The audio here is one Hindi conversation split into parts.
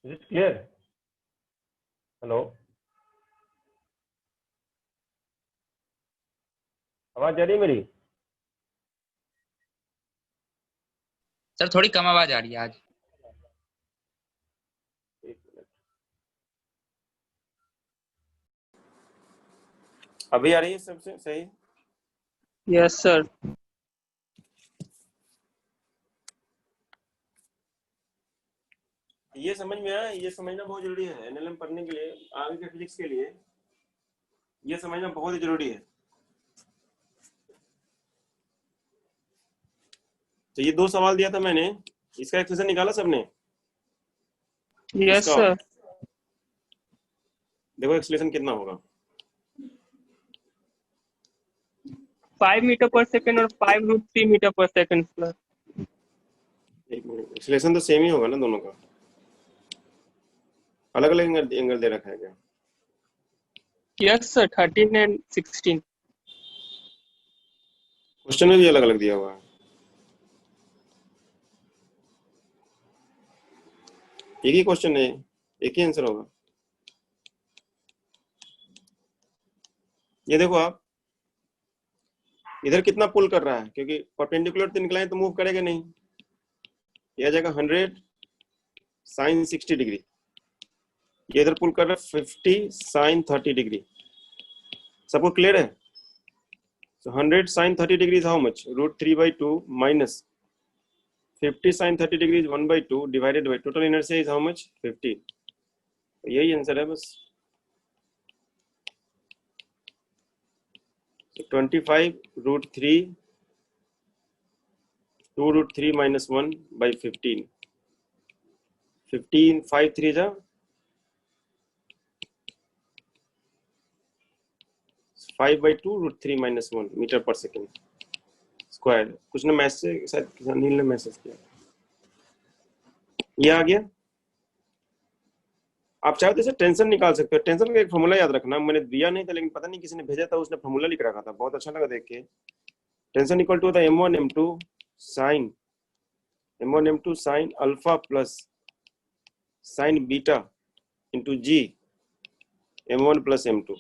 Is it clear? हेलो, आवाज आ रही है मेरी? सर थोड़ी कम आवाज आ रही है आज। एक मिनट, अभी आ रही है सबसे सही? Yes sir. ये समझ में आया, ये समझना बहुत जरूरी है एनएलएम पढ़ने के लिए, आगे के फिजिक्स के लिए ये समझना बहुत ही जरूरी है। तो ये दो सवाल दिया था मैंने, इसका एक्सप्रेशन निकाला सबने? यस इसका सर। देखो एक्सप्रेशन कितना होगा। 5 मीटर पर सेकंड और 5√3 मीटर पर सेकंड सर। एक मिनट, एक्सप्रेशन तो सेम ही होगा ना दोनों का? अलग अलग एंगल दे रखा है क्या? Yes sir, 13 and 16। क्वेश्चन में भी अलग अलग दिया हुआ है। एक ही क्वेश्चन है, एक ही आंसर होगा। ये देखो आप, इधर कितना पुल कर रहा है, क्योंकि परपेंडिकुलर तो निकला है तो मूव करेगा नहीं। ये आ जाएगा 100 साइन 60 डिग्री, ये इधर पुल कर रहा है 50 साइन 30 डिग्री। सबको क्लियर है? So 100 sin 30 degree is how much? √3/2 minus 50 sin 30 degree is 1/2 divided by total inertia is how much? 50. तो यही आंसर है बस। 25√3 2√3 minus 1 by 15. 15 5 3 जा 5/2 √3 minus 1 मीटर पर सेकेंड स्क्वायर। कुछ ने मैसेज, शायद अनिल ने मैसेज किया। ये आ गया। आप चाहे तो इसे टेंशन निकाल सकते हो। टेंशन का एक फॉर्मूला याद रखना, मैंने दिया नहीं था लेकिन पता नहीं किसी ने भेजा था, उसने फॉर्मूला लिख रखा था, बहुत अच्छा लगा देख के। टेंशन इक्वल टू होता है m1 m2 sine m1 m2 sine alpha plus sine beta into G m1 plus m2।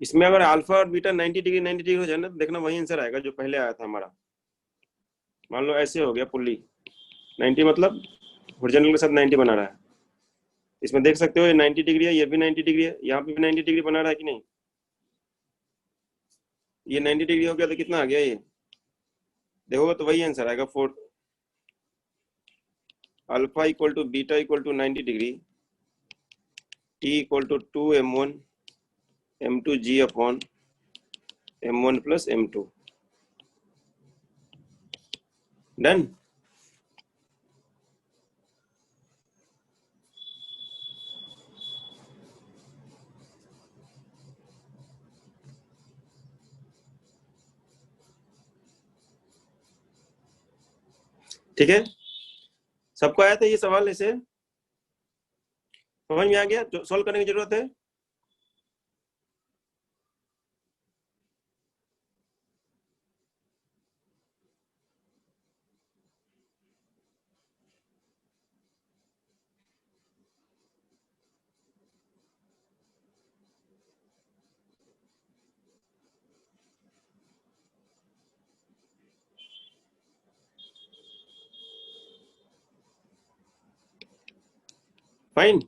इसमें अगर अल्फा और बीटा 90 डिग्री हो जाए ना, तो देखना वही आंसर आएगा जो पहले आया था हमारा। मान लो ऐसे हो गया पुल्ली 90, मतलब हॉरिजॉन्टल के साथ 90 बना रहा है। इसमें देख सकते हो ये 90 डिग्री है, ये भी 90 डिग्री है, यहाँ पे भी 90 डिग्री बना रहा है कि नहीं? ये 90 डिग्री हो गया तो कितना आ गया ये देखोगे तो वही आंसर आएगा 4 alpha equal to beta equal to 90 degree T equal to 2 m1 m2 g upon m1 plus m2। Done. ठीक है, सबको आया था ये सवाल? ऐसे समझ में आ गया? जो सॉल्व करने की जरूरत है? फाइन।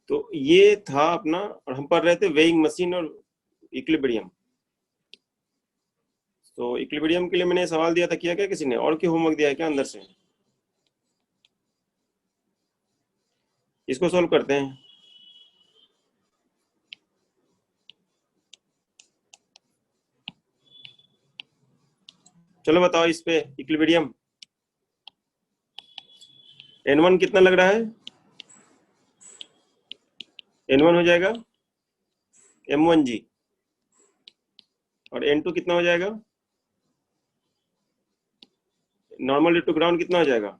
तो ये था अपना, और हम पढ़ रहे थे वेइंग मशीन और इक्विलिब्रियम। तो इक्विलिब्रियम के लिए मैंने सवाल दिया था, किया क्या किसी ने? और क्या होमवर्क दिया है क्या अंदर से? इसको सॉल्व करते हैं। चलो बताओ इस पे इक्विलिब्रियम। n1 कितना लग रहा है? n1 हो जाएगा m1g, और n2 कितना हो जाएगा? नॉर्मल टू ग्राउंड कितना हो जाएगा?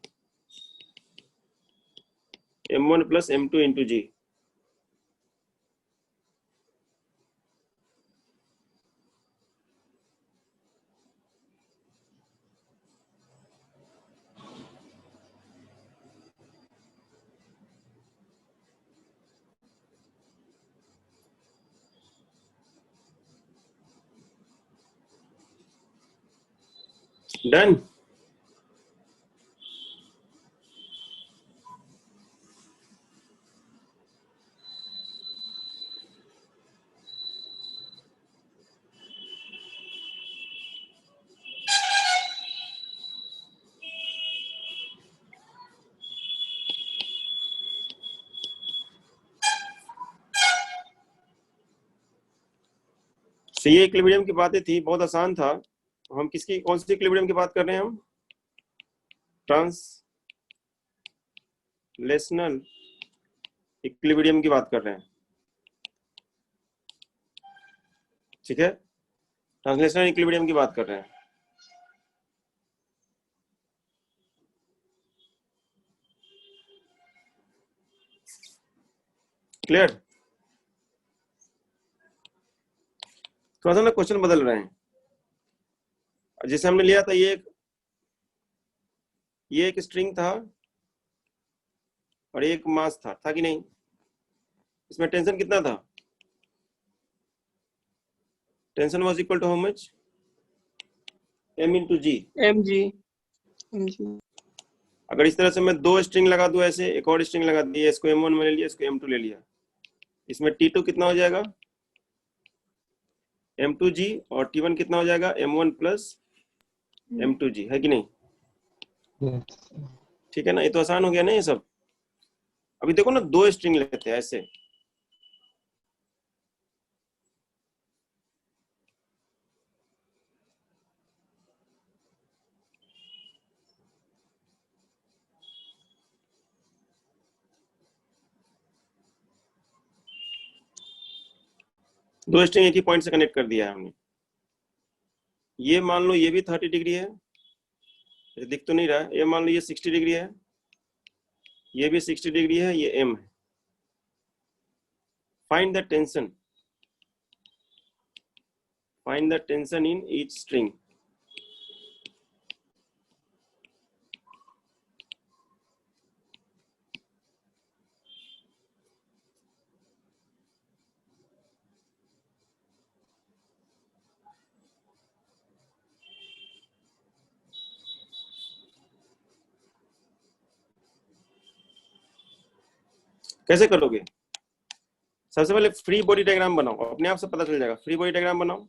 m1 प्लस m2 इंटू जी। डन। ये इक्विलिब्रियम की बातें थी, बहुत आसान था। हम किसकी, कौन सी इक्विलिब्रियम की बात कर रहे हैं? हम ट्रांसलेशनल इक्विलिब्रियम की बात कर रहे हैं, ठीक है। ट्रांसलेशनल इक्विलिब्रियम की बात कर रहे हैं। क्लियर? थोड़ा सा ना क्वेश्चन बदल रहे हैं। जैसे हमने लिया था, ये एक स्ट्रिंग था और एक मास था कि नहीं? इसमें टेंशन कितना था? Tension was equal to how much? m into g. mg अगर इस तरह से मैं दो स्ट्रिंग लगा दूं, ऐसे एक और स्ट्रिंग लगा दी, इसको m1 में ले लिया, इसको m2 ले लिया, इसमें t2 कितना हो जाएगा? m2g, और t1 कितना हो जाएगा? m1 प्लस m2g, है कि नहीं? ठीक है ना, ये तो आसान हो गया ना ये सब। अभी देखो ना, दो स्ट्रिंग लेते हैं ऐसे, दो स्ट्रिंग एक ही पॉइंट से कनेक्ट कर दिया है हमने। ये मान लो ये भी 30 डिग्री है, ये दिख तो नहीं रहा है। ये मान लो ये 60 डिग्री है, ये भी 60 डिग्री है, ये m है। Find the tension, find the tension in each string. कैसे करोगे? सबसे पहले फ्री बॉडी डायग्राम बनाओ, अपने आप से पता चल जाएगा। फ्री बॉडी डायग्राम बनाओ,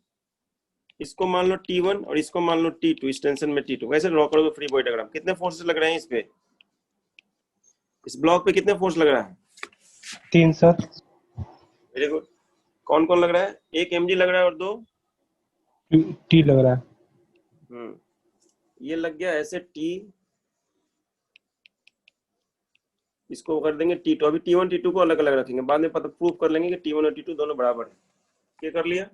इसको मान लो T1 और इसको मान लो T2, इस टेंशन में T2। कैसे ड्रॉ करोगे फ्री बॉडी डायग्राम? कितने फोर्सेस लग रहे हैं इस पे, इस ब्लॉक पे कितने फोर्स लग रहा है? 3 सर। Very good. कौन कौन लग रहा है? एक mg लग रहा है और दो टी लग रहा है। ये लग गया ऐसे T, इसको कर देंगे T2। अभी T1 T2 को अलग अलग रखेंगे, बाद में पता प्रूफ कर लेंगे कि T1 और T2 दोनों बराबर है। ये कर लिया।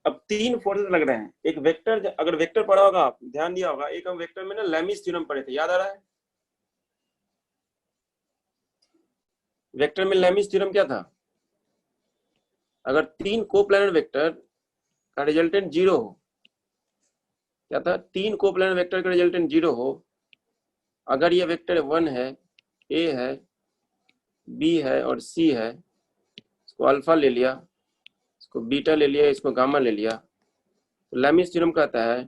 अब तीन फोर्सेस लग रहे हैं। एक वेक्टर, अगर वेक्टर पढ़ा होगा, आप ध्यान दिया होगा, एक हम वेक्टर में ना लैमिस थ्योरम पढ़े थे, याद आ रहा है? वेक्टर में लैमिस थ्योरम क्या था? अगर तीन कोप्लानर वेक्टर का रिजल्टेंट 0 हो, क्या था? तीन कोप्लानर वेक्टर का रिजल्टेंट 0 हो, अगर ये वेक्टर 1 है, a है, b है और c है, इसको अल्फा ले लिया, इसको बीटा ले लिया, इसको गामा ले लिया, तो लैमिस थ्योरम कहता है,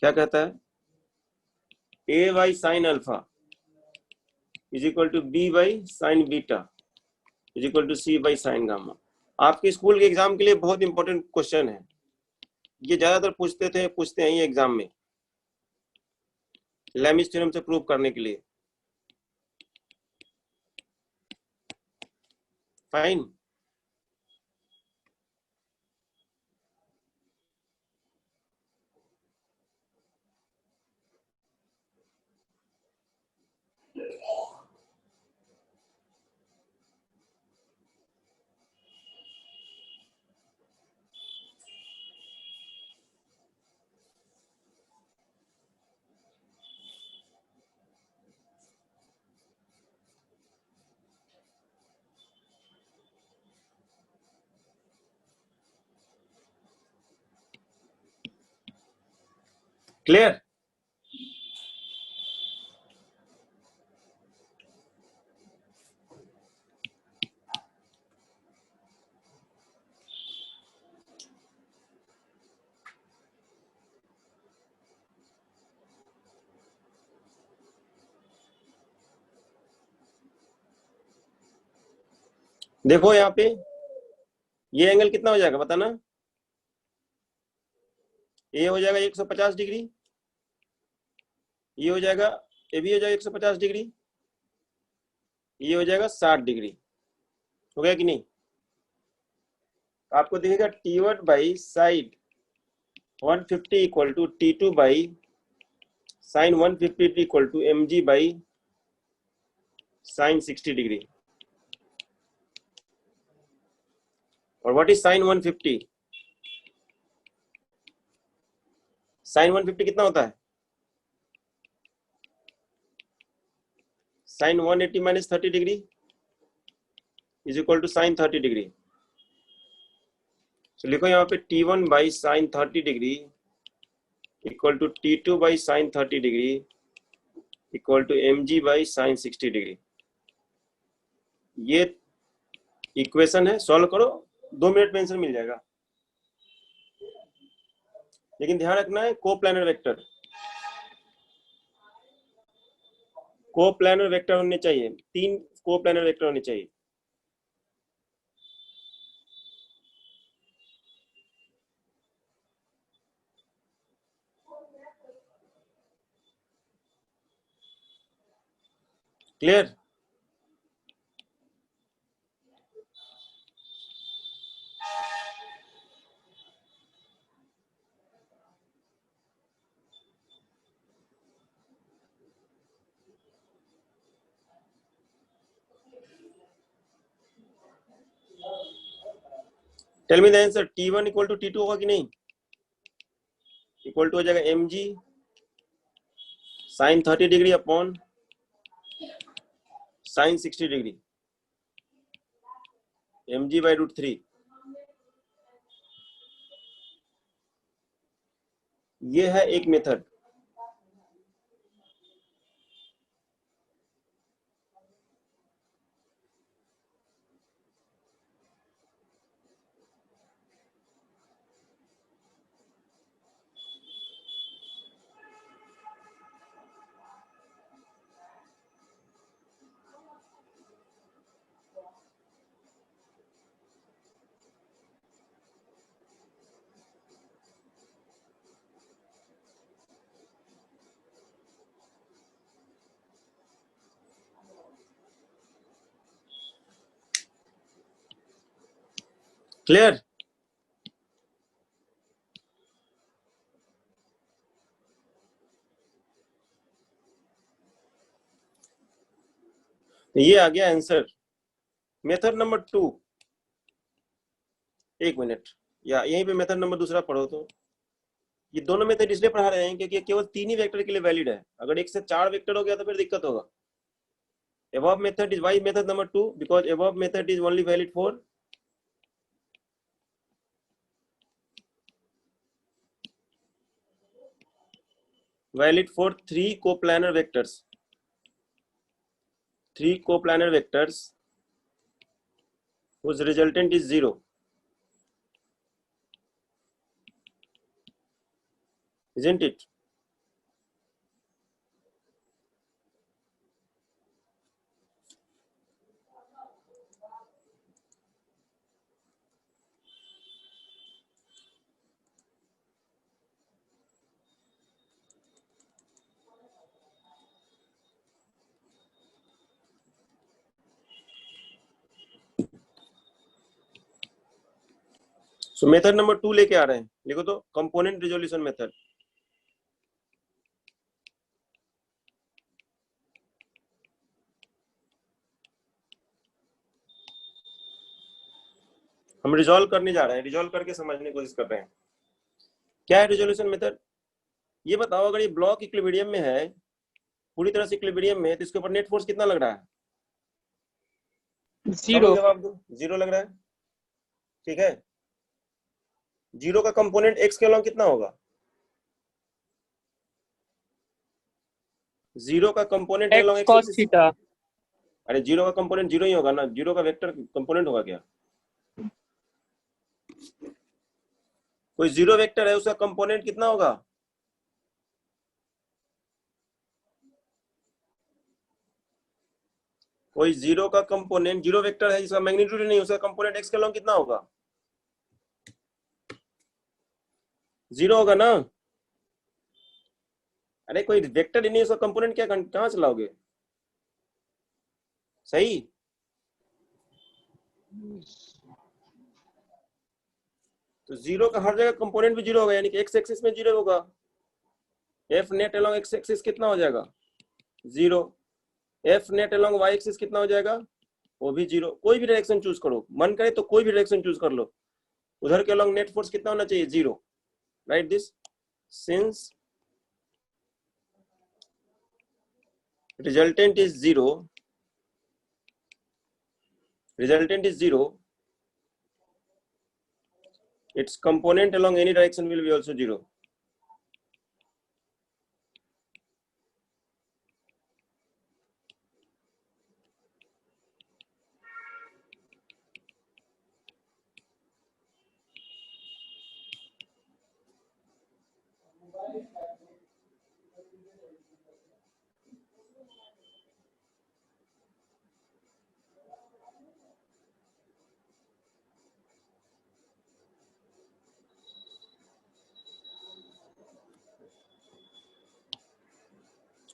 क्या कहता है? a by sine alpha is equal to b by sine beta is equal to c by sine gamma. आपके स्कूल के एग्जाम के लिए बहुत इंपॉर्टेंट क्वेश्चन है ये, ज्यादातर पूछते हैं ये एग्जाम में, लैमिस थ्योरम से प्रूव करने के लिए। फाइन। क्लियर? देखो यहाँ पे ये एंगल कितना हो जाएगा बताना। ये हो जाएगा 150 डिग्री, ये हो जाएगा, ये भी हो जाएगा 150 डिग्री, ये हो जाएगा 60 डिग्री। हो गया कि नहीं? आपको दिखेगा T1 by sine 150 equal to T2 by sine 150 equal to mg by sine 60 degree. और व्हाट इज साइन 150? साइन 150 कितना होता है? Sine 180 minus 30 degree is equal to sine 30 degree. तो लिखो यहाँ पे T1 by sine 30 degree equal to T2 by sine 30 degree equal to mg by sine 60 degree. ये इक्वेशन है, सॉल्व करो, 2 मिनट में आंसर मिल जाएगा। लेकिन ध्यान रखना है कोप्लानर वेक्टर, कोप्लानर वेक्टर होने चाहिए, 3 कोप्लानर वेक्टर होने चाहिए। Clear? Tell me the answer. T1 equal to T2 होगा कि नहीं? इक्वल टू हो जाएगा mg sine 30 degree upon sine 60 degree, mg by √3। ये है एक मेथड। क्लियर? ये आ गया आंसर। मेथड नंबर 2, एक मिनट, या यहीं पे मेथड नंबर दूसरा पढ़ो। तो ये दोनों मेथड इसलिए पढ़ा रहे हैं क्योंकि केवल 3 ही वेक्टर के लिए वैलिड है। अगर 1 से 4 वेक्टर हो गया तो फिर दिक्कत होगा। above method is why method number 2 because above method is only valid for valid for 3 coplanar vectors, 3 coplanar vectors whose resultant is 0, isn't it? So method number 2 लेके आ रहे हैं, लिखो तो कंपोनेंट रिजोल्यूशन मेथड। हम रिजॉल्व करने जा रहे हैं, रिजॉल्व करके समझने की कोशिश कर रहे हैं। क्या है रिजोल्यूशन मेथड? ये बताओ, अगर ये ब्लॉक इक्विलिब्रियम में है, पूरी तरह से इक्विलिब्रियम में है, तो इसके ऊपर नेट फोर्स कितना लग रहा है? 0। जवाब दो। 0 लग रहा है, ठीक है। 0 का कंपोनेंट x के अलॉन्ग कितना होगा? 0 का component x along cos x। Theta. अरे 0 का कंपोनेंट 0 ही होगा ना, 0 का वेक्टर कंपोनेंट होगा क्या? कोई 0 वेक्टर है, उसका कंपोनेंट कितना होगा? कोई जीरो का कंपोनेंट, जीरो वेक्टर है जिसका मैग्नीट्यूड नहीं, उसका कंपोनेंट एक्स के लॉन्ग कितना होगा? जीरो होगा ना। अरे कोई वेक्टर ही नहीं, उसका कंपोनेंट क्या कहाँ से लाओगे? सही। तो जीरो का हर जगह कंपोनेंट भी जीरो होगा, यानी कि एक्स एक्सिस में जीरो होगा। F net along x axis कितना हो जाएगा? Zero. F net along y axis कितना हो जाएगा? वो भी जीरो। कोई भी डायरेक्शन चूज करो, मन करे तो कोई भी डायरेक्शन चूज कर लो, उधर के अलोंग नेट फोर्स कितना होना चाहिए? Zero. Right this, since resultant is zero, its component along any direction will be also zero.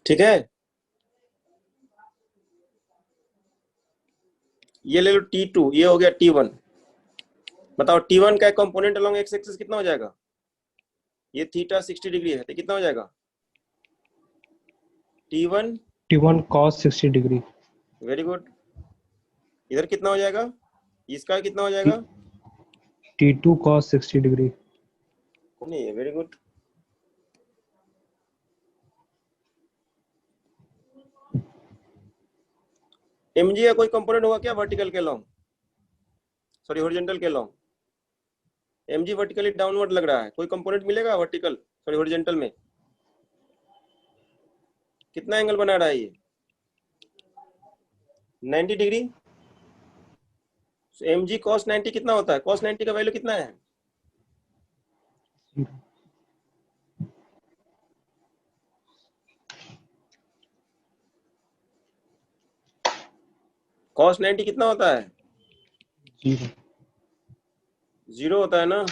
ठीक है, ये ले लो T2, ये हो गया T1। बताओ T1 का कंपोनेंट अलोंग एक्स एक्सिस कितना हो जाएगा? ये थीटा 60 डिग्री है तो कितना हो जाएगा? T1 cos 60 degree. Very good. इधर कितना हो जाएगा? इसका कितना हो जाएगा? T2 cos 60 degree. नहीं है, वेरी गुड। mg का कोई कंपोनेंट होगा क्या वर्टिकल के लॉन्ग, सॉरी हॉरिजॉन्टल के लॉन्ग? mg वर्टिकली डाउनवर्ड लग रहा है, कोई कंपोनेंट मिलेगा वर्टिकल सॉरी हॉरिजॉन्टल में? कितना एंगल बना रहा है ये? 90 डिग्री। mg cos 90 कितना होता है? cos 90 का वैल्यू कितना है? cos 90 कितना होता है? जीरो। जीरो होता है ना।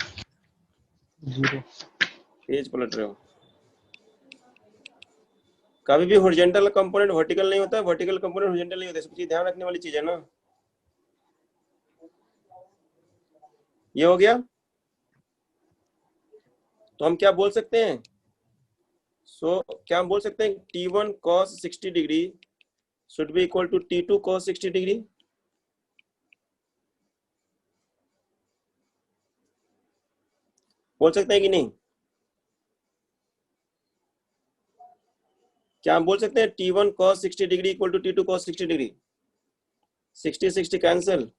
जीरो। पेज पलट रहे हो। कभी भी हॉरिजॉन्टल कंपोनेंट वर्टिकल नहीं होता है, वर्टिकल कंपोनेंट हॉरिजॉन्टल नहीं होता है, सब चीज ध्यान रखने वाली चीज है ना। ये हो गया। तो हम क्या बोल सकते हैं? क्या हम बोल सकते हैं? T1 cos 60 degree should be equal to T2 cos 60 degree. बोल सकते हैं कि नहीं? क्या हम बोल सकते हैं T1 cos 60 degree equal to T2 cos 60 degree? 60 60 cancel,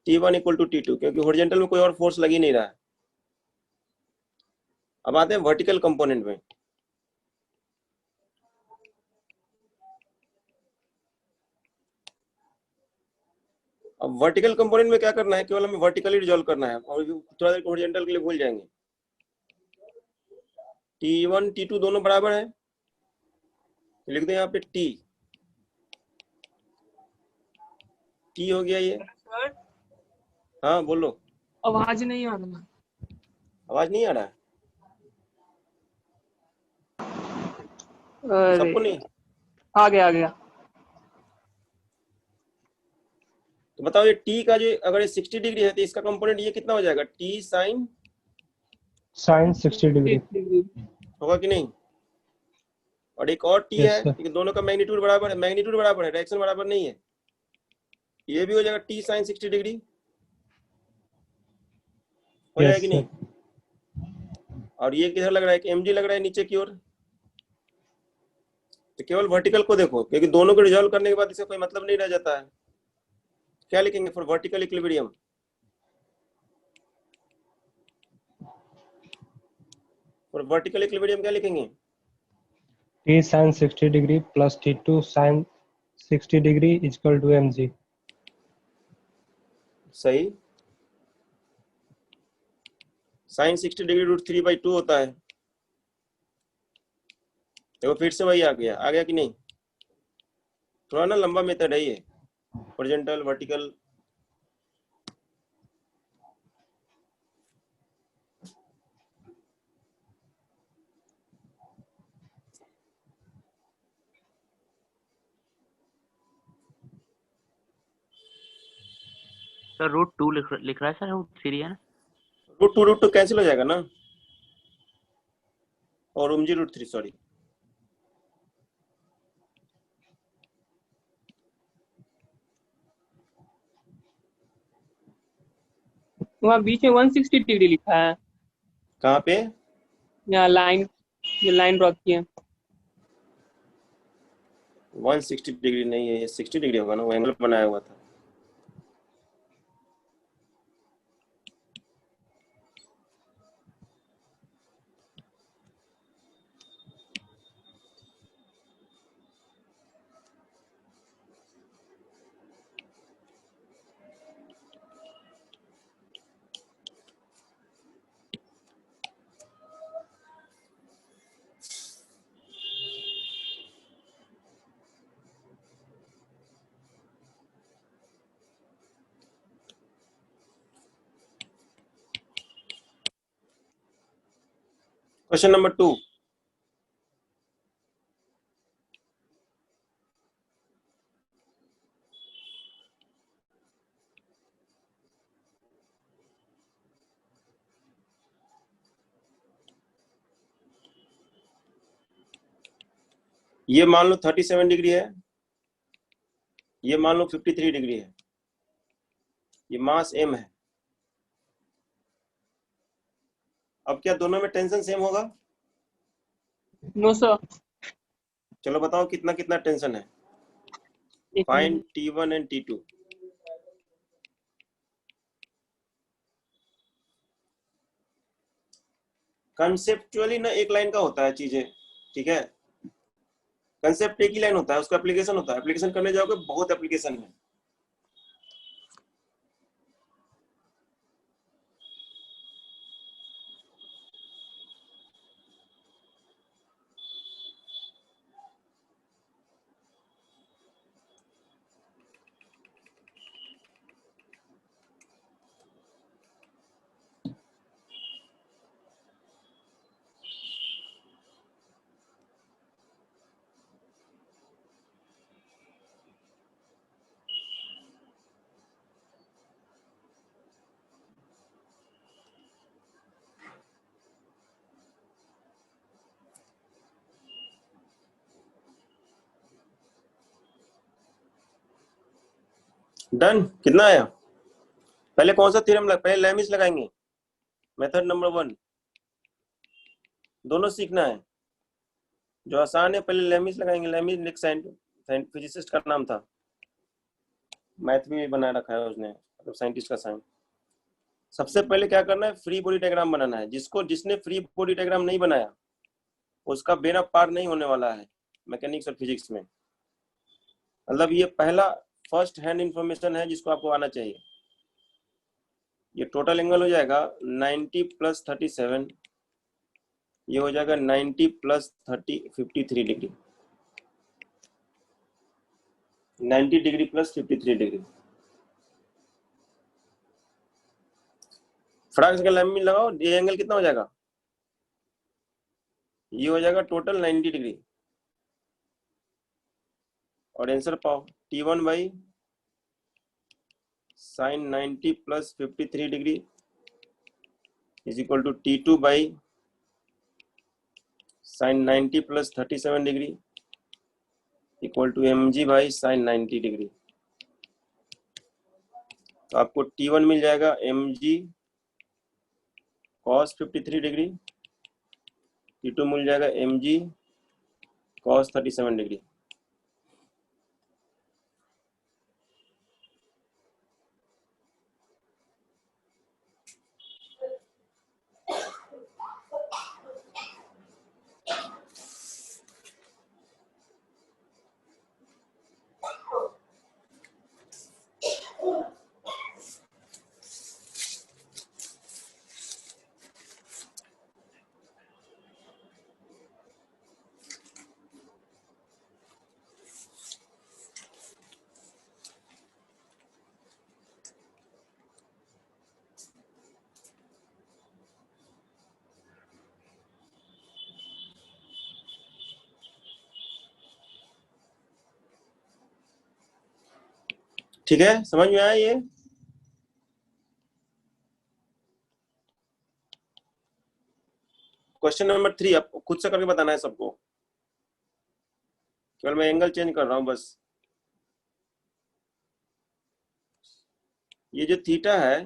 T1 equal to T2, क्योंकि हॉरिजॉन्टल में कोई और फोर्स लग ही नहीं रहा है। अब आते हैं वर्टिकल कंपोनेंट में। अब वर्टिकल कंपोनेंट में क्या करना है? केवल हमें वर्टिकली रिजॉल्व करना है और थोड़ा देर हॉरिजॉन्टल के लिए भूल जाएंगे। T1 T2 दोनों बराबर है, लिख दे यहाँ पे T हो गया ये। सर हाँ बोलो। आवाज नहीं आ रहा। आवाज नहीं आ रहा है अरे सबको? नहीं आ गया। तो बताओ ये T का जो अगर ये 60 डिग्री है तो इसका कंपोनेंट ये कितना हो जाएगा? T साइन sin 60 डिग्री होगा कि नहीं? और एक और T Yes, है, sir. लेकिन दोनों का मैग्नीट्यूड बराबर है, डायरेक्शन बराबर नहीं है। ये भी हो जाएगा T साइन 60 डिग्री, हो Yes, जाएगा कि sir. नहीं? और ये किधर लग रहा है? mg लग रहा है नीचे की ओर। तो केवल वर्टिकल को देखो, क्योंकि दोनों को रिजॉल्व करने के बाद इसका कोई मतलब नहीं रह जाता है। क्या लिखेंगे for vertical equilibrium? For vertical equilibrium क्या लिखेंगे? T sin 60 degree plus T2 sin 60 degree equal to mg। सही। साइन 60 डिग्री √3/2 होता है। देखो फिर से वही आ गया कि नहीं? थोड़ा ना लंबा मेथड है ये। Horizontal, vertical? सर √2 लिख रहा है सर, √3 है ना? √2 कैंसिल हो जाएगा ना, और √3 सॉरी। वहाँ बीच में 160 डिग्री लिखा है, कहाँ पे? यहाँ लाइन, ये लाइन ड्रॉ की है। 160 डिग्री नहीं है, ये 60 डिग्री होगा ना, वो एंगल बनाया हुआ था। Question number 2। ये मान लो 37 डिग्री है, ये मान लो 53 डिग्री है, ये मास m है। अब क्या दोनों में टेंशन सेम होगा? No sir. चलो बताओ कितना कितना टेंशन है। Find T1 and T2। Conceptually ना एक लाइन का होता है चीजें, ठीक है? कंसेप्ट एक ही लाइन होता है, उसका एप्लीकेशन होता है। एप्लीकेशन करने जाओगे बहुत एप्लीकेशन है। डन। कितना आया? पहले कौन सा थ्योरम पहले लेमिस लगाएंगे। मेथड नंबर 1 दोनों सीखना है। जो आसान है पहले लेमिस लगाएंगे। लेमिस फिजिसिस्ट का नाम था, मैथ में भी बना रखा है उसने, मतलब साइंटिस्ट का साइन। सबसे पहले क्या करना है, फ्री बॉडी डायग्राम बनाना है। जिसने फ्री बॉडी डायग्राम नहीं बनाया उसका बेना पार नहीं होने वाला है मैकेनिक्स और फिजिक्स में। मतलब ये पहला फर्स्ट हैंड इंफॉर्मेशन है जिसको आपको आना चाहिए। ये टोटल एंगल हो जाएगा 90 + 37, ये हो जाएगा 90 + 30 53 डिग्री। 90 degree + 53 degree. फटाक से लंबी लगाओ, ये एंगल कितना हो जाएगा? ये हो जाएगा टोटल 90 डिग्री। और आंसर पाओ, T1 by sin 90 + 53 degree is equal to T2 by sin 90 + 37 degree equal to mg by sin 90 degree. तो आपको T1 मिल जाएगा mg cos 53 डिग्री, T2 मिल जाएगा mg cos 37 डिग्री। ठीक है, समझ में आया ये? क्वेश्चन नंबर 3 आपको खुद से करके बताना है सबको, केवल मैं एंगल चेंज कर रहा हूं बस। ये जो थीटा है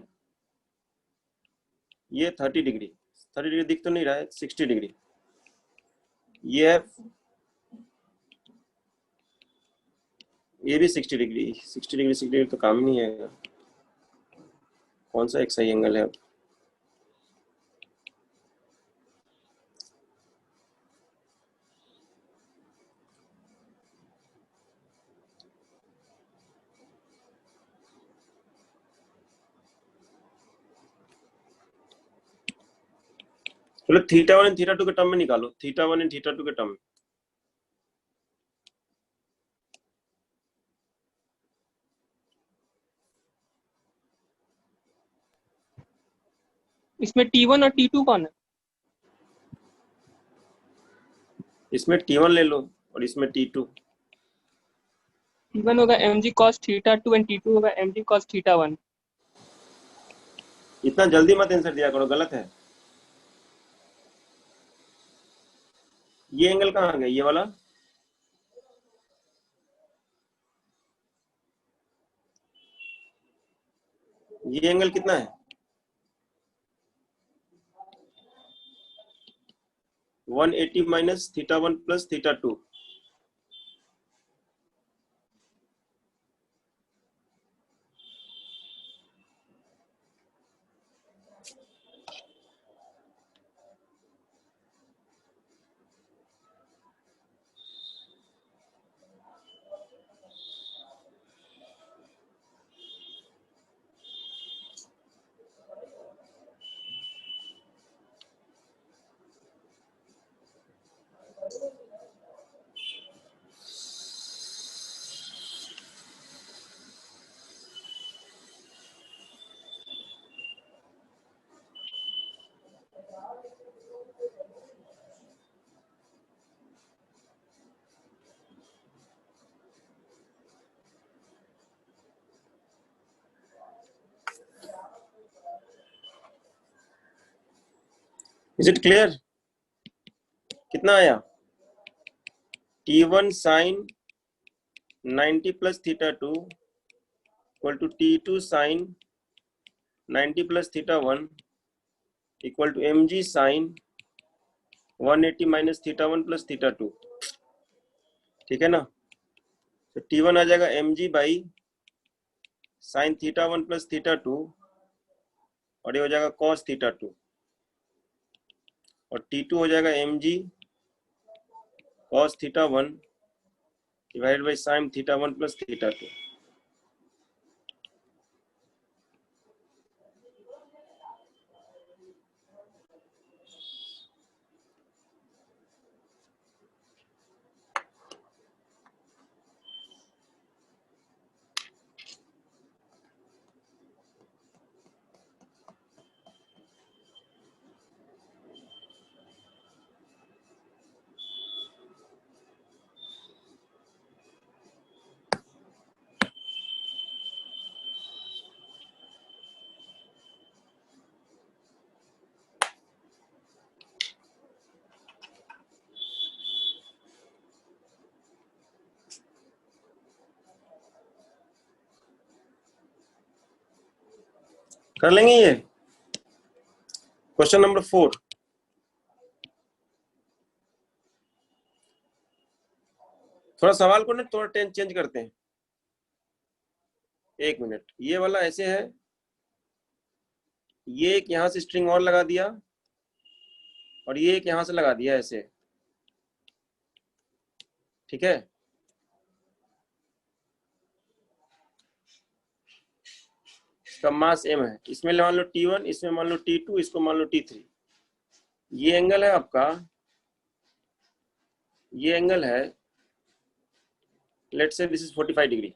ये 30 डिग्री, 30 डिग्री दिख तो नहीं रहा है, 60 डिग्री। ये भी 60 डिग्री, 60 डिग्री 60 डिग्री तो काम ही नहीं आएगा। कौन सा एक सही एंगल है अब? चलो थीटा 1 एंड थीटा 2 के टर्म में निकालो, थीटा 1 एंड थीटा 2 के टर्म में। इसमें T1 और T2 कौन है? इसमें T1 ले लो और इसमें T2। T1 होगा mg cos theta 2 and T2 होगा mg cos थीटा 1। इतना जल्दी मत आंसर दिया करो, गलत है। ये एंगल कहाँ गया, ये वाला? ये एंगल कितना है? 180 minus theta 1 plus theta 2। Is it clear? कितना आया? T1 sine 90 plus theta 2 equal to T2 sine 90 plus theta 1 equal to mg sine 180 minus theta 1 plus theta 2। ठीक है ना? तो T1 आ जाएगा mg by sine theta 1 plus theta 2 और ये हो जाएगा कॉस थीटा 2, और T2 हो जाएगा mg cos theta 1 divided by sine theta 1 plus theta 2। कर लेंगे ये। क्वेश्चन नंबर 4, थोड़ा सवाल को ना थोड़ा चेंज करते हैं। एक मिनट, ये वाला ऐसे है, ये एक यहां से स्ट्रिंग और लगा दिया और ये एक यहां से लगा दिया ऐसे। ठीक है, इसका मास m है, इसमें मान लो T1, इसमें मान लो T2, इसको मान लो T3। ये एंगल है आपका, ये एंगल है, let's say this is 45 degree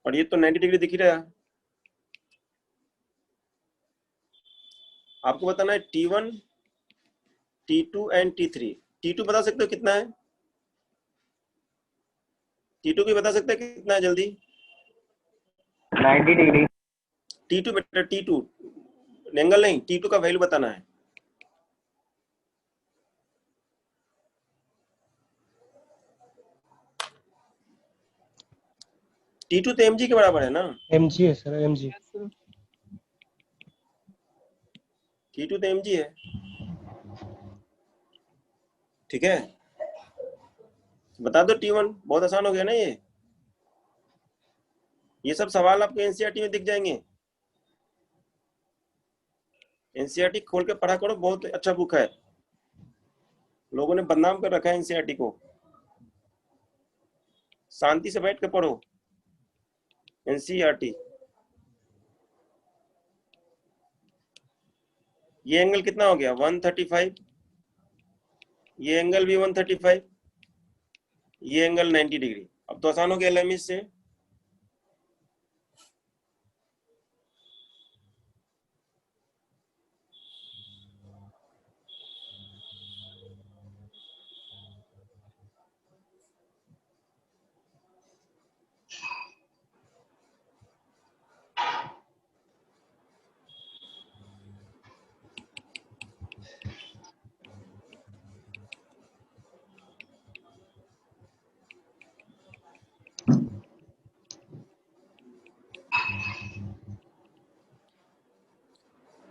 और ये तो 90 डिग्री दिख ही रहा है। आपको बताना है T1, T2 and T3। T2 बता सकते हो कितना है? T2 भी बता सकते हैं कितना है जल्दी? 90 डिग्री। T2 बेटा, T2 एंगल नहीं, T2 का वैल्यू बताना है। T2 तो mg के बराबर है ना? mg है सर, mg। T2 तो mg है, ठीक है। बता दो T1, बहुत आसान हो गया ना ये सब सवाल आपको एनसीईआरटी में दिख जाएंगे। एनसीईआरटी खोल के पढ़ा करो, बहुत अच्छा बुक है। लोगों ने बदनाम कर रखा है एनसीईआरटी को। शांति से बैठ के पढ़ो एनसीईआरटी। ये एंगल कितना हो गया? 135। ये एंगल भी 135। ये एंगल 90 डिग्री। अब तो आसान हो गया एलएमएस से।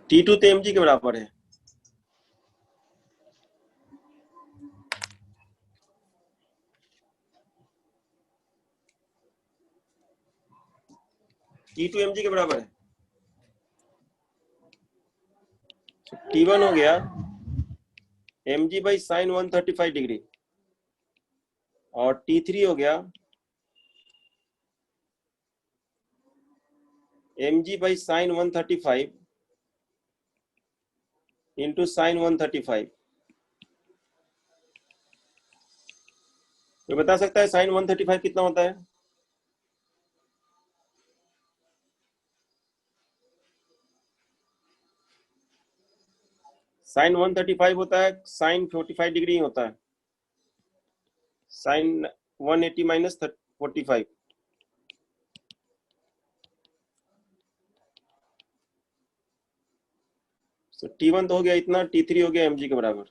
T2 तो mg के बराबर है। T2 mg के बराबर है। T1 हो गया mg बाई साइन 135 डिग्री, और T3 हो गया mg by sign 135 into sine 135। तो बता सकता है साइन 135 कितना होता है? साइन 135 होता है साइन 45 डिग्री होता है। Sine 180 minus 45। तो T1 तो हो गया इतना, T3 हो गया mg के बराबर।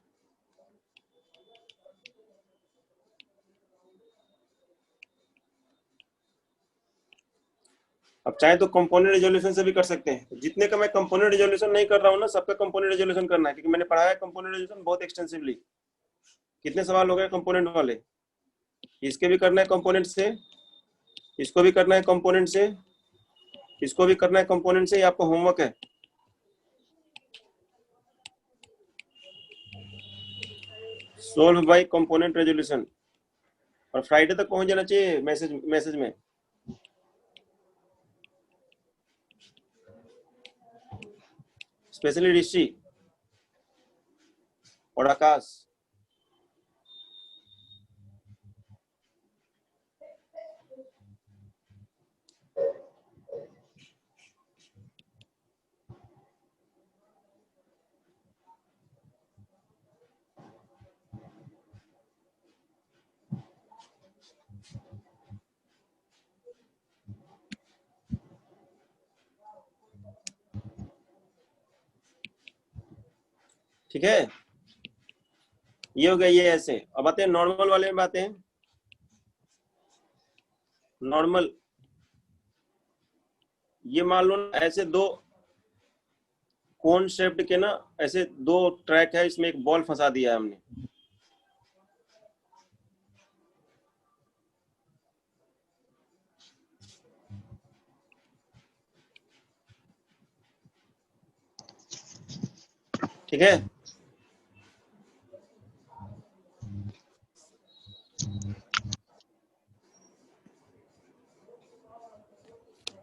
अब चाहे तो कंपोनेंट रेजोल्यूशन से भी कर सकते हैं। जितने का मैं कंपोनेंट रेजोल्यूशन नहीं कर रहा हूँ ना, सबका कंपोनेंट रेजोल्यूशन करना है, क्योंकि मैंने पढ़ाया है कंपोनेंट रेजोल्यूशन बहुत एक्सटेंसिवली। कितने सवाल हो गए कंपोनेंट वाले? इसके भी करना है कंपोनेंट से, इसको भी करना है कंपोनेंट से, इसको भी करना है कंपोनेंट से। ये आपका होमवर्क है। सोल्व बाय कंपोनेंट रेजोल्यूशन, और फ्राइडे तक पहुंच जाना चाहिए मैसेज में। स्पेशली ऋषि और आकाश। ठीक है, ये हो गया ये ऐसे। अब आते हैं नॉर्मल वाले में। आते हैं नॉर्मल। ये मान लो ऐसे दो कोन शेप्ड के ना, ऐसे दो ट्रैक है, इसमें एक बॉल फंसा दिया है हमने। ठीक है,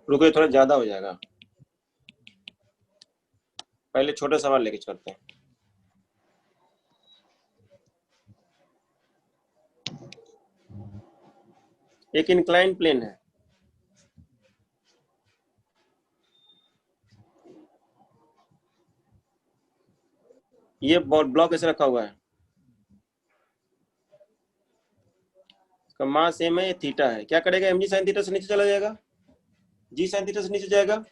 रुको ये थोड़ा ज्यादा हो जाएगा, पहले छोटे सवाल लेके चलते हैं। एक इंक्लाइन प्लेन है, ये ब्लॉक ऐसे रखा हुआ है, का मास सेम है, ये थीटा है, क्या करेगा, एम जी साइन थीटा से नीचे चला जाएगा, जी साइन थीटा से नीचे जाएगा।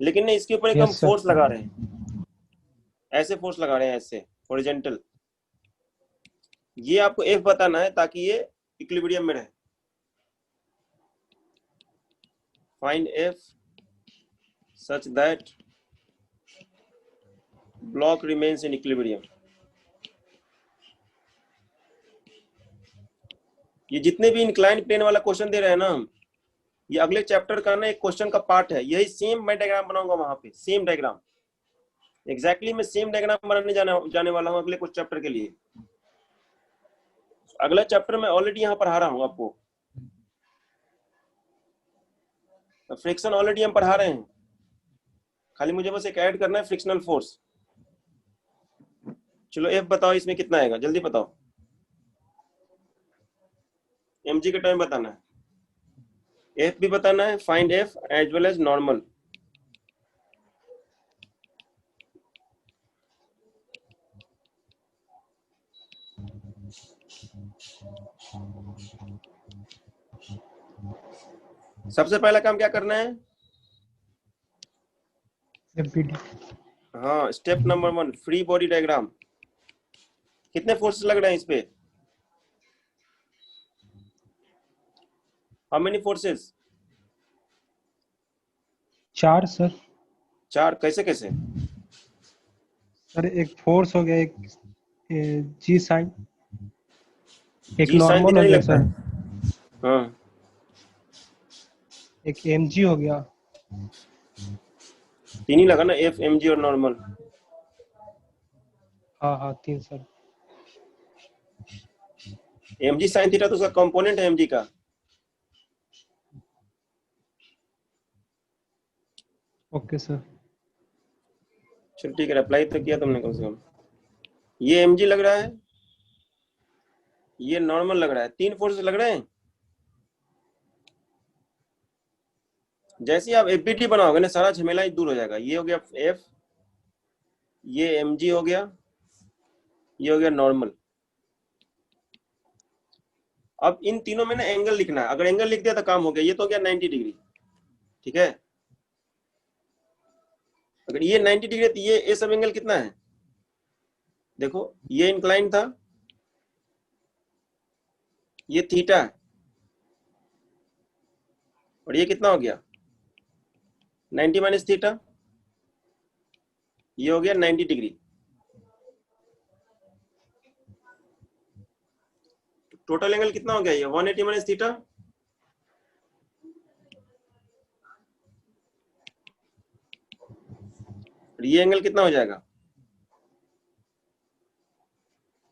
लेकिन नहीं, इसके ऊपर एक हम यस सर। फोर्स लगा रहे हैं, ऐसे फोर्स लगा रहे हैं, ऐसे हॉरिजॉन्टल। ये आपको एफ बताना है ताकि ये इक्विलिब्रियम में रहे। Find F such that block remains in equilibrium. ये जितने भी इंक्लाइन प्लेन वाला क्वेश्चन दे रहे हैं ना हम, ये अगले चैप्टर का ना एक क्वेश्चन का पार्ट है। यही सेम मैं डायग्राम बनाऊंगा वहां पे, सेम डायग्राम एग्जैक्टली मैं सेम डायग्राम बनाने जाने वाला हूं अगले कुछ चैप्टर के लिए। अगला चैप्टर मैं ऑलरेडी यहाँ पढ़ा रहा हूँ आपको, फ्रिक्शन ऑलरेडी हम पढ़ा रहे हैं, खाली मुझे बस एक ऐड करना है फ्रिक्शनल फोर्स। चलो एफ बताओ इसमें कितना आएगा, जल्दी बताओ। एम जी का टाइम बताना है, एफ भी बताना है, find F as well as normal. सबसे पहला काम क्या करना है, एफबीडी। हाँ step number 1 free body diagram. कितने फोर्सेस लग रहे हैं इस पे, हाउ मेनी फोर्सेस, 4 सर। 4, कैसे कैसे, सर एक फोर्स हो गया, एक जी साइन, एक जी साइन नॉर्मल थीटा हो नहीं गया लगता सर, है, हाँ एक एमजी हो गया। 3 ही लगा ना, एफ एम जी और नॉर्मल। हाँ हाँ 3 सर। एम जी साइन थीटा तो उसका कंपोनेंट है एम जी का। Okay sir. चलो ठीक है, अप्लाई तो किया तुमने कम से कम। ये एम जी लग रहा है, ये नॉर्मल लग रहा है, 3 फोर्सेस लग रहे हैं। जैसे ही आप एफबीटी बनाओगे ना, सारा झमेला ही दूर हो जाएगा। ये हो गया एफ, ये एम जी हो गया, ये हो गया नॉर्मल। अब इन तीनों में ना एंगल लिखना है, अगर एंगल लिख दिया तो काम हो गया। ये तो हो गया 90 डिग्री, ठीक है। अगर ये 90 डिग्री है तो ये सब एंगल कितना है, देखो ये इंक्लाइन था, ये थीटा है, और ये कितना हो गया 90 माइनस थीटा, ये हो गया 90 डिग्री। टोटल एंगल कितना हो गया, ये 180 माइनस थीटा, और ये एंगल कितना हो जाएगा,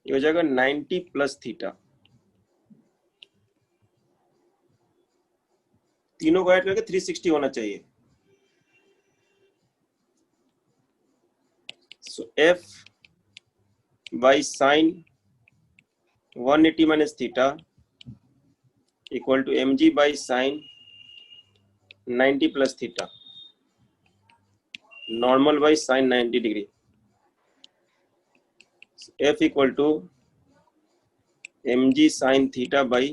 ये हो जाएगा 90 प्लस थीटा। तीनों को ऐड करके 360 होना चाहिए। So F by sine 180 minus theta equal to M G by sine 90 plus theta, normal by sine 90 degree. F equal to M ji sine theta by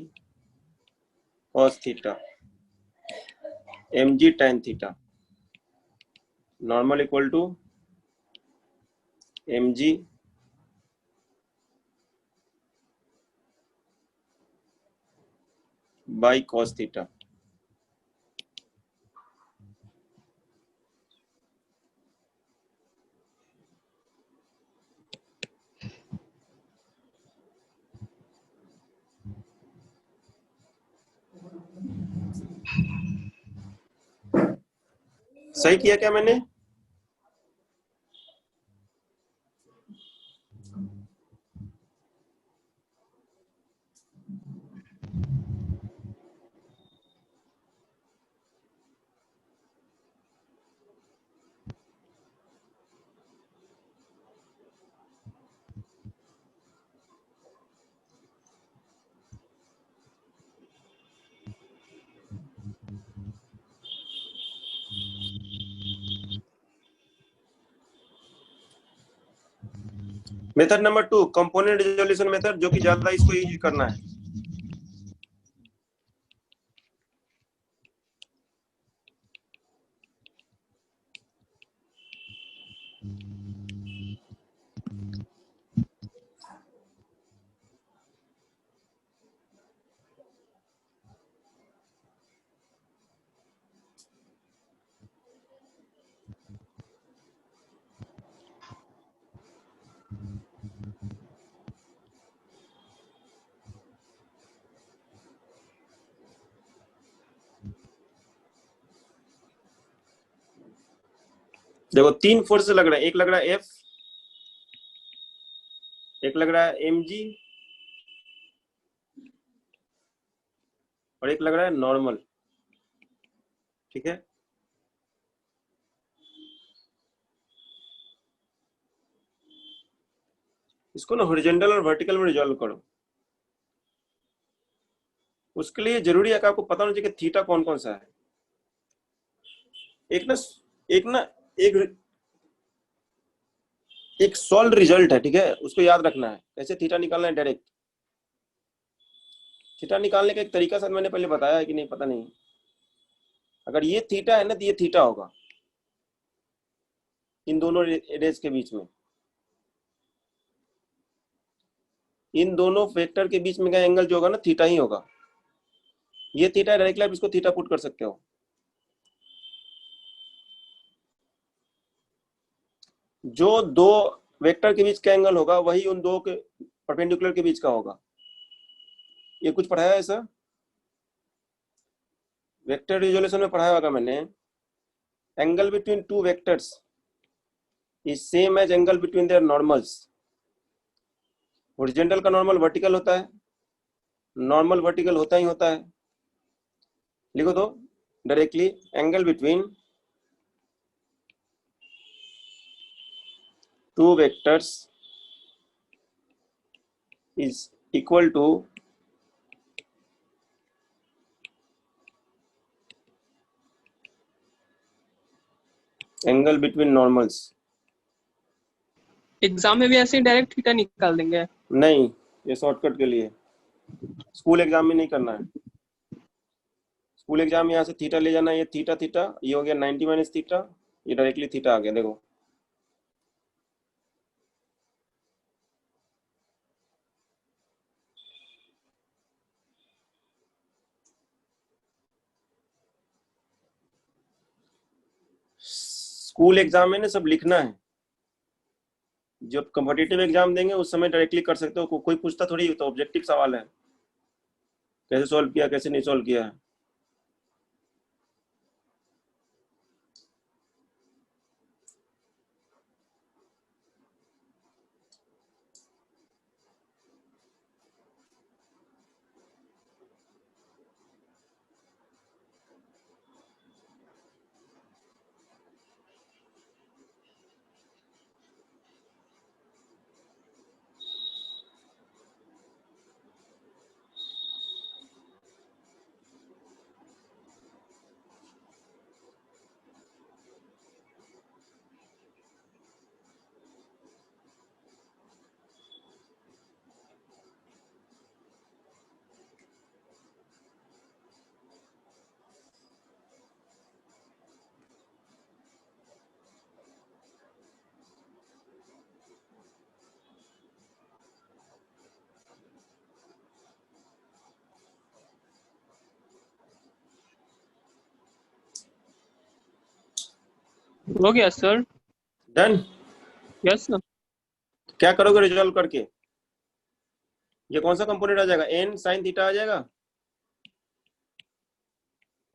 cos theta, M G tan theta, normal equal to M G by cos theta. सही किया क्या मैंने, method number 2 component resolution method, जो कि ज्यादा इसको यूज करना है। देखो 3 फोर्स लग रहा है, एक लग रहा है एफ, एक लग रहा है mg, और एक लग रहा है नॉर्मल। ठीक है, इसको ना हॉरिजॉन्टल और वर्टिकल में रिजॉल्व करो। उसके लिए जरूरी है कि आपको पता होना चाहिए कि थीटा कौन कौन सा है। एक ना एक सॉल्व रिजल्ट है, ठीक है, उसको याद रखना है। कैसे थीटा निकालना है? डायरेक्ट थीटा निकालने का एक तरीका शायद मैंने पहले बताया है कि नहीं, पता नहीं। अगर ये थीटा है ना तो ये थीटा होगा इन दोनों रेज के बीच में, इन दोनों वेक्टर के बीच में का एंगल जो होगा ना थीटा ही होगा। ये थीटा डायरेक्टली आप इसको थीटा पुट कर सकते हो। जो दो वेक्टर के बीच का एंगल होगा वही उन दो के परपेंडिकुलर के बीच का होगा। ये कुछ पढ़ाया है ऐसा? वेक्टर रिजोल्यूशन में पढ़ाया होगा मैंने। Angle between two vectors is same as angle between their normals. Horizontal का नॉर्मल वर्टिकल होता है, नॉर्मल वर्टिकल होता ही होता है। लिखो तो directly, angle between two vectors is equal to angle between normals. Exam में भी ऐसे ही डायरेक्ट थीटा निकाल देंगे? नहीं, ये शॉर्टकट के लिए, स्कूल एग्जाम में नहीं करना है। स्कूल एग्जाम में यहाँ से थीटा ले जाना है, ये थीटा थीटा, ये हो गया 90 माइनस थीटा, ये डायरेक्टली थीटा आ गया। देखो स्कूल एग्जाम में ना सब लिखना है। जब कॉम्पिटिटिव एग्जाम देंगे उस समय डायरेक्टली कर सकते हो, कोई पूछता थोड़ी, तो ऑब्जेक्टिव सवाल है, कैसे सॉल्व किया कैसे नहीं सॉल्व किया है। हो गया सर? डन। Yes sir. क्या करोगे रिजॉल्व करके? ये कौन सा कंपोनेंट आ जाएगा? n sin थीटा आ जाएगा,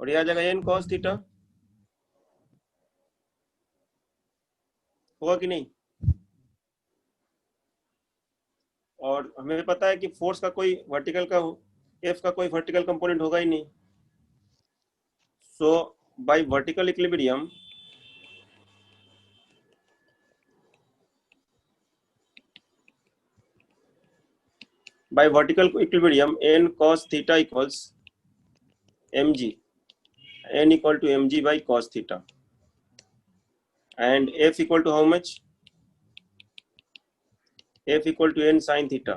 और ये आ जाएगा n cos थीटा। होगा कि नहीं? और हमें पता है कि फोर्स का कोई वर्टिकल का, F का कोई वर्टिकल कंपोनेंट होगा ही नहीं। So by vertical equilibrium n cos theta equals mg, n equal to mg by cos theta, and F equal to how much? F equal to n sin theta।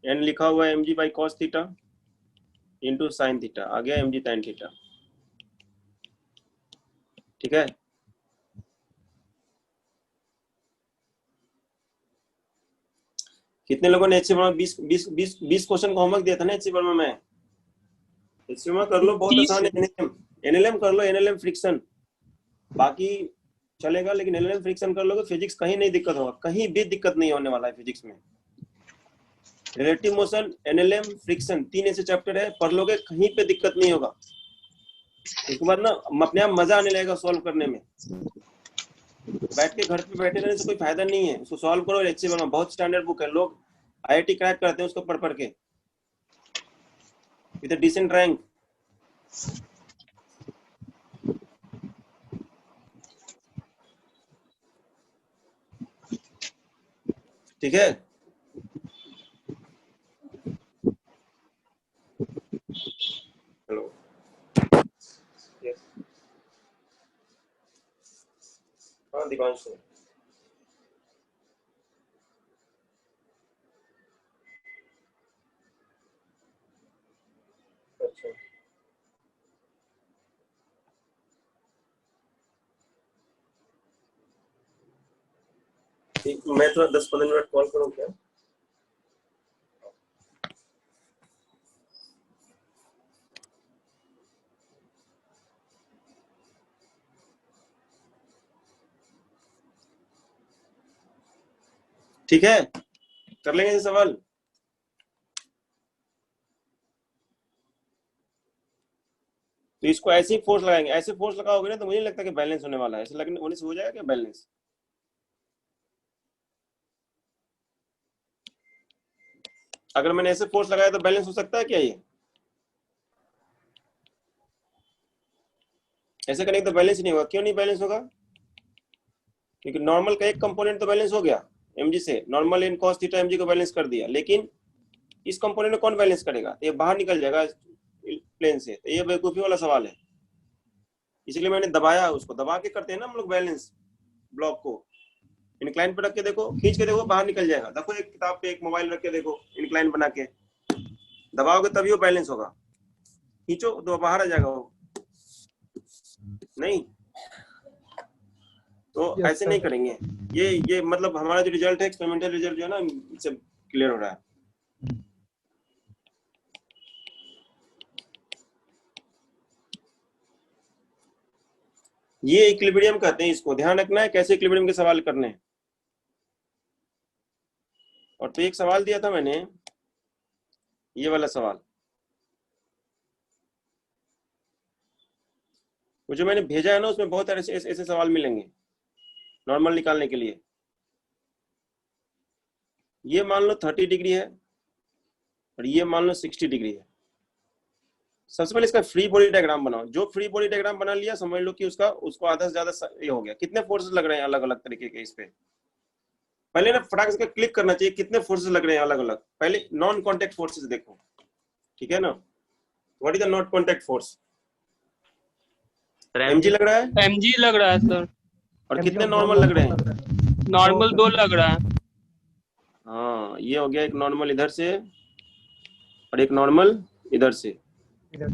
n लिखा हुआ है mg by cos theta into sin theta, आ गया mg tan theta। ठीक है, कितने लोगों ने HC 20 क्वेश्चन का होमवर्क दिया था ना HC में? HC कर लो, बहुत आसान है। NLM कर लो, NLM फ्रिक्शन, बाकी चलेगा, लेकिन NLM फ्रिक्शन कर लोगे फिजिक्स कहीं नहीं दिक्कत होगा, कहीं भी दिक्कत नहीं होने वाला है फिजिक्स में। रिलेटिव मोशन, NLM, फ्रिक्शन, 3 ऐसे चैप्टर है, पढ़ लोगे कहीं पे दिक्कत नहीं होगा। उसके बाद ना अपने आप मजा आने लगेगा सॉल्व करने में। बैठ के घर पे बैठे रहने से कोई फायदा नहीं है, उसको सॉल्व करो। HC वर्मा बहुत स्टैंडर्ड बुक है, लोग IIT क्रैक करते हैं उसको पढ़ पढ़ के विद डिसेंट रैंक। ठीक है, हेलो, हाँ दीपांशु। अच्छा, ठीक, मैं थोड़ा 10-15 मिनट कॉल करूँ क्या? ठीक है, कर लेंगे ये सवाल। तो इसको ऐसे ही फोर्स लगाएंगे, ऐसे फोर्स लगाओगे ना तो मुझे नहीं लगता कि बैलेंस होने वाला है। ऐसे लगने होने से हो जाएगा क्या बैलेंस? अगर मैंने ऐसे फोर्स लगाया तो बैलेंस हो सकता है क्या ये? ऐसे करेंगे तो बैलेंस नहीं होगा। क्यों नहीं बैलेंस होगा? क्योंकि नॉर्मल का एक कंपोनेंट तो बैलेंस हो गया mg से, नॉर्मल इन cos थीटा mg को बैलेंस कर दिया, लेकिन इस कंपोनेंट को कौन बैलेंस करेगा? तो ये बाहर निकल जाएगा प्लेन से। तो ये बेवकूफी वाला सवाल है, इसलिए मैंने दबाया। उसको दबा के करते हैं ना हम लोग बैलेंस। ब्लॉक को इंक्लाइन पे रख के देखो, खींच के देखो, बाहर निकल जाएगा। देखो एक किताब पे एक मोबाइल रख के देखो, इंक्लाइन बना के दबाओगे तभी वो बैलेंस होगा। खींचो तो बाहर आ जाएगा वो। नहीं तो यस ऐसे नहीं सर। करेंगे। ये मतलब हमारा जो रिजल्ट है, एक्सपेरिमेंटल रिजल्ट जो है ना, इससे क्लियर हो रहा है। ये इक्विलिब्रियम कहते हैं इसको, ध्यान रखना है कैसे इक्विलिब्रियम के सवाल करने हैं। और तो एक सवाल दिया था मैंने, ये वाला सवाल, वो जो मैंने भेजा है ना, उसमें बहुत ऐसे ऐसे सवाल मिलेंगे नॉर्मल निकालने के लिए। ये मान लो 30 डिग्री है और ये मान लो 60 डिग्री है। सबसे पहले इसका फ्री बॉडी डायग्राम बनाओ। जो फ्री बॉडी डायग्राम बना लिया, समझ लो कि उसको आधा से ज्यादा ये हो गया। कितने फोर्सेस लग रहे हैं अलग अलग तरीके के इस पे? पहले ना फटाक से क्लिक करना चाहिए कितने फोर्सेस लग रहे हैं अलग अलग। पहले नॉन कॉन्टेक्ट फोर्सेस देखो, ठीक है ना? What is the not contact force? mg लग रहा है, mg लग रहा है सर। और mg कितने और दो नॉर्मल लग रहे नॉर्मल हैं? लग रहा है। नॉर्मल दो 2 लग रहा है। हाँ, ये हो गया एक नॉर्मल इधर से और एक नॉर्मल इधर से। इधर।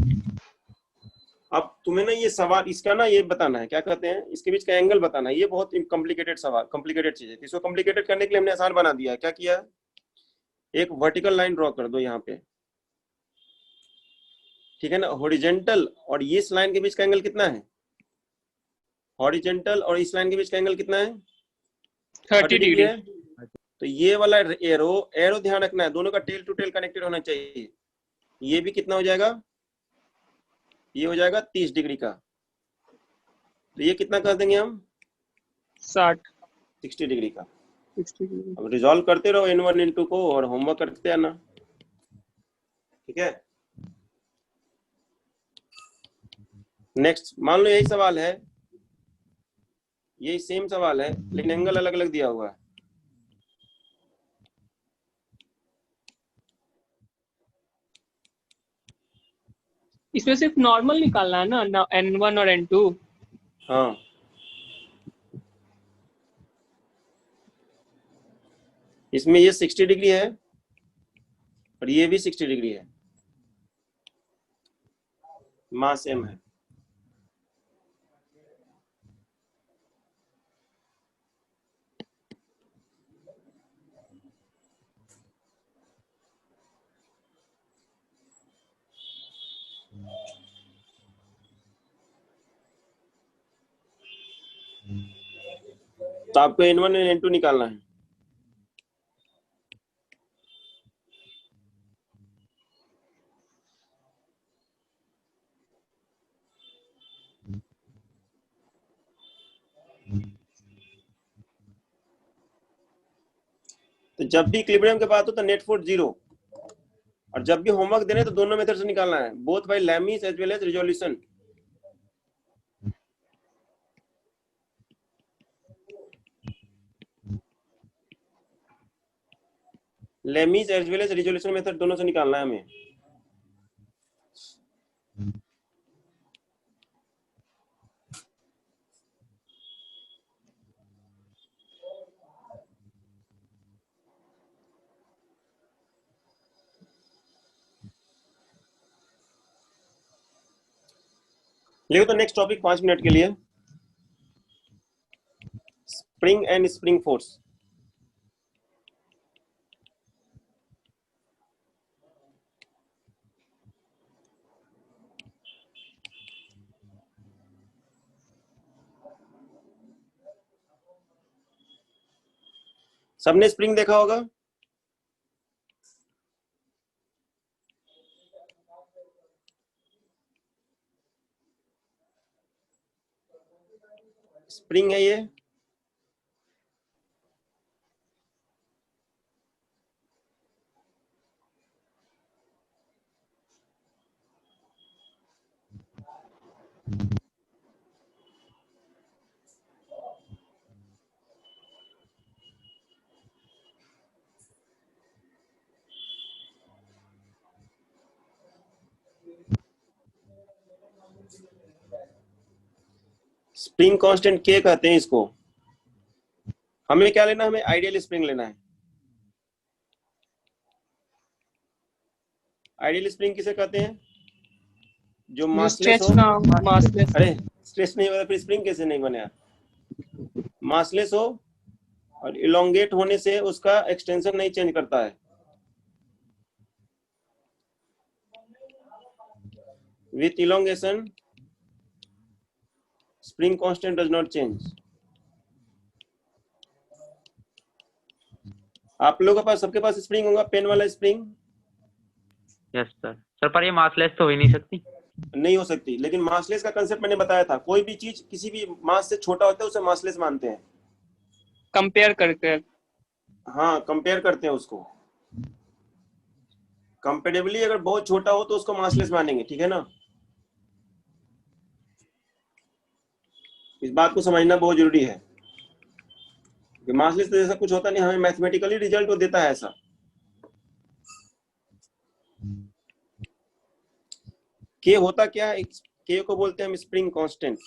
अब तुम्हें ना ये सवाल इसका ना ये बताना है, क्या कहते हैं, इसके बीच का एंगल बताना है। ये बहुत कॉम्प्लिकेटेड सवाल, कॉम्प्लिकेटेड चीज है। इसको कॉम्प्लिकेटेड करने के लिए हमने आसान बना दिया है। क्या किया? एक वर्टिकल लाइन ड्रॉ कर दो यहाँ पे, ठीक है ना? हॉरिजेंटल और इस लाइन के बीच का एंगल कितना है? हॉरिजेंटल और इस लाइन के बीच का एंगल कितना है? 30 डिग्री डिग्री। है। तो ये वाला एरो एरो ध्यान रखना है, दोनों का टेल टू टेल कनेक्टेड होना चाहिए। ये भी कितना हो जाएगा? ये हो जाएगा 30 डिग्री का। तो ये कितना कर देंगे हम? 60 60 डिग्री का। 60 डिग्री। अब रिजॉल्व करते रहो n1 n2 को और होमवर्क करते आना, ठीक है? नेक्स्ट मान लो यही सवाल है, यही सेम सवाल है, लेकिन एंगल अलग अलग दिया हुआ है। इसमें सिर्फ नॉर्मल निकालना है ना, n1 और n2। हाँ, इसमें ये 60 डिग्री है और ये भी 60 डिग्री है, मास m है। तो आपको n1 और n2 निकालना है। जब भी इक्विलिब्रियम के बात हो तो नेट फोर्स 0, और जब भी होमवर्क देने तो दोनों मेथड से निकालना है, both by Lami's as well as resolution. Lami's as well as resolution method दोनों से निकालना है हमें। लिखो तो नेक्स्ट टॉपिक 5 मिनट के लिए, स्प्रिंग एंड स्प्रिंग फोर्स। सबने स्प्रिंग देखा होगा? स्प्रिंग है ये, स्प्रिंग कांस्टेंट के कहते हैं इसको। हमें क्या लेना है? हमें आइडियल स्प्रिंग लेना है। आइडियल स्प्रिंग किसे कहते हैं? जो मासलेस स्ट्रेच हो। ना हो, मासलेस। अरे स्ट्रेच नहीं होगा फिर स्प्रिंग कैसे नहीं बने? मासलेस हो और इलोंगेट होने से उसका एक्सटेंशन नहीं चेंज करता है। With elongation spring constant does not change. आप लोगों के पास, सबके पास स्प्रिंग होगा, पेन वाला स्प्रिंग। Yes sir. सर पर ये मासलेस तो हो ही नहीं सकती। नहीं हो सकती, लेकिन मासलेस का कंसेप्ट मैंने बताया था। कोई भी चीज किसी भी मास से छोटा होता है उसे मासलेस मानते हैं। कंपेयर करके। हाँ, कंपेयर करते हैं उसको। कंपेरेबली अगर बहुत छोटा हो तो उसको मासलेस मानेंगे, ठीक है ना? इस बात को समझना बहुत जरूरी है कि मासलेस तो जैसा कुछ होता नहीं, हमें मैथमेटिकली रिजल्ट वो देता है ऐसा। के होता क्या है? के को बोलते हैं हम स्प्रिंग कांस्टेंट।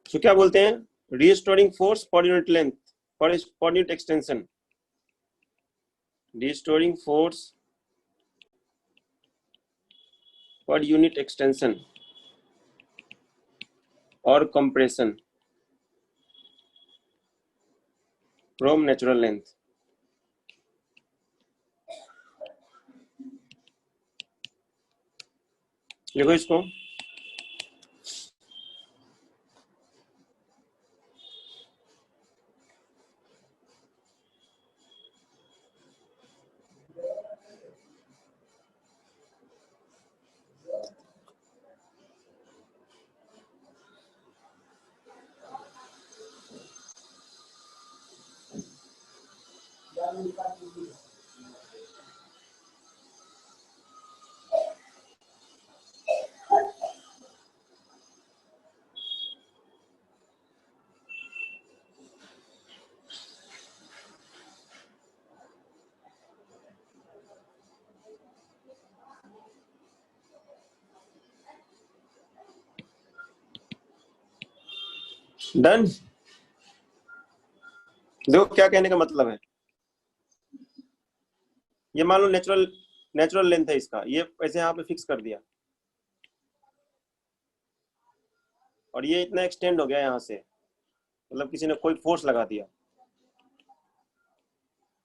तो क्या बोलते हैं? Restoring force per unit length, per unit extension. Restoring force per unit extension और कंप्रेशन फ्रॉम नेचुरल लेंथ। लिखो इसको। डन। देखो क्या कहने का मतलब है। ये मान लो नेचुरल लेंथ है इसका, ये ऐसे यहाँ पे फिक्स कर दिया और ये इतना एक्सटेंड हो गया यहाँ से, मतलब किसी ने कोई फोर्स लगा दिया।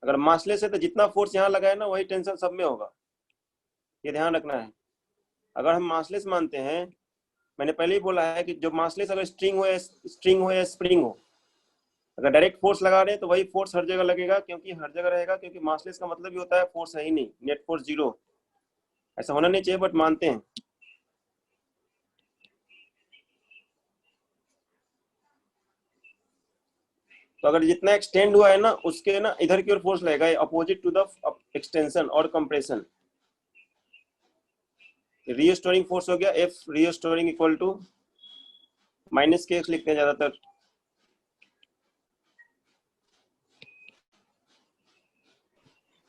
अगर मासलेस है तो जितना फोर्स यहाँ लगा है ना वही टेंशन सब में होगा, ये ध्यान रखना है। अगर हम मासलेस मानते हैं, मैंने पहले ही बोला है कि जो मासलेस अगर स्ट्रिंग हो या स्प्रिंग हो, अगर डायरेक्ट फोर्स लगा रहे हैं तो वही फोर्स हर जगह लगेगा, क्योंकि हर जगह रहेगा, क्योंकि मासलेस का मतलब ही होता है फोर्स है ही नहीं, नेट फोर्स 0। ऐसा होना नहीं चाहिए बट मानते हैं। तो अगर जितना एक्सटेंड हुआ है ना उसके ना इधर की ओर फोर्स लगेगा, अपोजिट टू द एक्सटेंशन और कंप्रेशन। रीस्टोरिंग फोर्स हो गया F restoring equal to minus k x लिखते हैं ज्यादातर।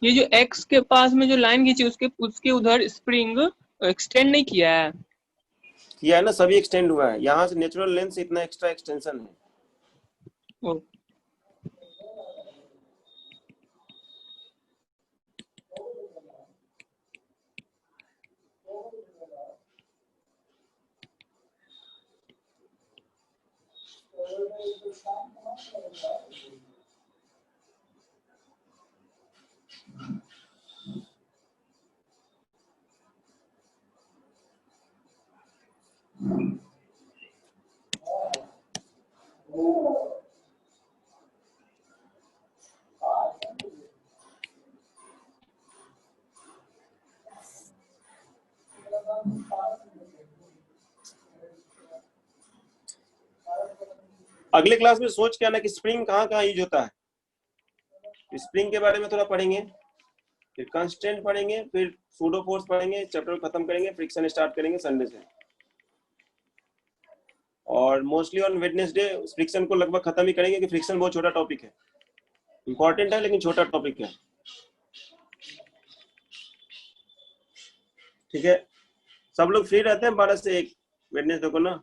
ये जो एक्स के पास में जो लाइन खींची उसके उधर स्प्रिंग एक्सटेंड नहीं किया है। किया है ना, सभी एक्सटेंड हुआ है, यहाँ से नेचुरल लेंथ से इतना एक्स्ट्रा एक्सटेंशन है। ओ, अगले क्लास में सोच के आना कि स्प्रिंग कहाँ कहाँ यूज होता है। स्प्रिंग के बारे में थोड़ा पढ़ेंगे, फिर कंस्टेंट पढ़ेंगे, फिर सूडो फोर्स पढ़ेंगे, चैप्टर खत्म करेंगे, फ्रिक्शन स्टार्ट करेंगे संडे से। और मोस्टली ऑन वेडनेसडे फ्रिक्शन को लगभग खत्म ही करेंगे, कि फ्रिक्शन बहुत छोटा टॉपिक है, इंपॉर्टेंट है लेकिन छोटा टॉपिक है। ठीक है, सब लोग फ्री रहते हैं 12 से 1 वेडनेसडे को ना?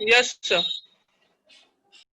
Yes sir.